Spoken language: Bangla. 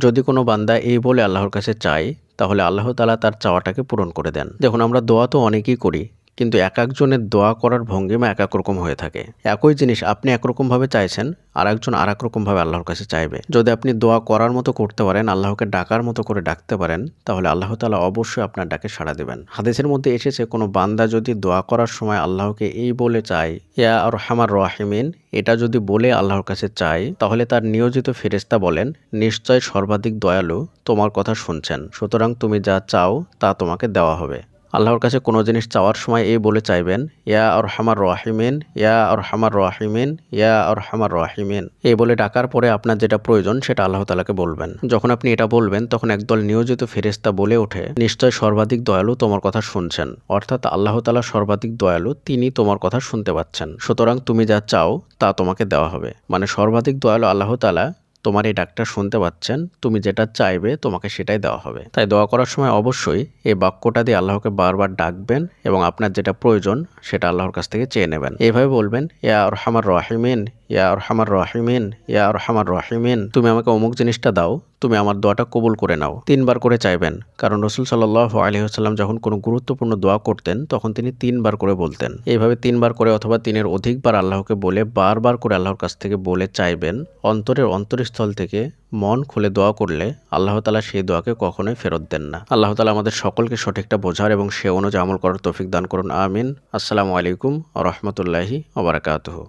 যদি কোনো বান্দা এই বলে আল্লাহর কাছে চায়, তাহলে আল্লাহ তাআলা তার চাওয়াটাকে পূরণ করে দেন। দেখুন, আমরা দোয়া তো অনেকেই করি, কিন্তু এক একজনের দোয়া করার ভঙ্গিমা এক এক রকম হয়ে থাকে। একই জিনিস আপনি একরকমভাবে চাইছেন, আর একজন আর এক রকমভাবে আল্লাহর কাছে চাইবে। যদি আপনি দোয়া করার মতো করতে পারেন, আল্লাহকে ডাকার মতো করে ডাকতে পারেন, তাহলে আল্লাহ তাআলা অবশ্যই আপনার ডাকে সাড়া দেবেন। হাদিসের মধ্যে এসেছে, কোনো বান্দা যদি দোয়া করার সময় আল্লাহকে এই বলে চায়, ইয়া আরহামার রাহিমিন, এটা যদি বলে আল্লাহর কাছে চায়, তাহলে তার নিয়োজিত ফেরেশতা বলেন, নিশ্চয় সর্বাধিক দয়ালু তোমার কথা শুনছেন, সুতরাং তুমি যা চাও তা তোমাকে দেওয়া হবে। আল্লাহর কাছে কোনো জিনিস চাওয়ার সময় এই বলে চাইবেন, ইয়া আরহামার রাহিমিন, ইয়া আরহামার রাহিমিন, ইয়া আরহামার রাহিমিন। এই বলে ডাকার পরে আপনার যেটা প্রয়োজন সেটা আল্লাহ তাআলাকে বলবেন। যখন আপনি এটা বলবেন, তখন একদল নিয়োজিত ফেরেশতা বলে ওঠে, নিশ্চয় সর্বাধিক দয়ালু তোমার কথা শুনছেন। অর্থাৎ আল্লাহ তাআলা সর্বাধিক দয়ালু, তিনি তোমার কথা শুনতে পাচ্ছেন, সুতরাং তুমি যা চাও তা তোমাকে দেওয়া হবে। মানে সর্বাধিক দয়ালু আল্লাহ তাআলা তোমার এই ডাকটা শুনতে পাচ্ছেন, তুমি যেটা চাইবে তোমাকে সেটাই দেওয়া হবে। তাই দোয়া করার সময় অবশ্যই এই বাক্যটা দিয়ে আল্লাহকে বারবার ডাকবেন এবং আপনার যেটা প্রয়োজন সেটা আল্লাহর কাছ থেকে চেয়ে নেবেন। এইভাবে বলবেন, ইয়া আরহামার রাহিমিন, ইয়া আরহামার রাহিমিন, ইয়া আরহামার রাহিমিন, তুমি আমাকে অমুক জিনিসটা দাও, তুমি আমার দোয়াটা কবুল করে নাও। 3 বার করে চাইবেন, কারণ রাসূল সাল্লাল্লাহু আলাইহি ওয়াসাল্লাম যখন কোনো গুরুত্বপূর্ণ দোয়া করতেন, তখন তিনি 3 বার করে বলতেন। এইভাবে 3 বার করে অথবা 3 এর অধিকবার আল্লাহকে বলে বারবার করে আল্লাহর কাছ থেকে বলে চাইবেন। অন্তরের অন্তরস্থল থেকে মন খুলে দোয়া করলে আল্লাহ তাআলা সেই দোয়াকে কখনোই ফেরত দেন না। আল্লাহ তাআলা আমাদের সকলকে সঠিকটা বোঝার এবং সে অনুযায়ী আমল করার তৌফিক দান করুন। আমিন। আসসালামু আলাইকুম ওয়া রাহমাতুল্লাহি ওয়া বারাকাতুহু।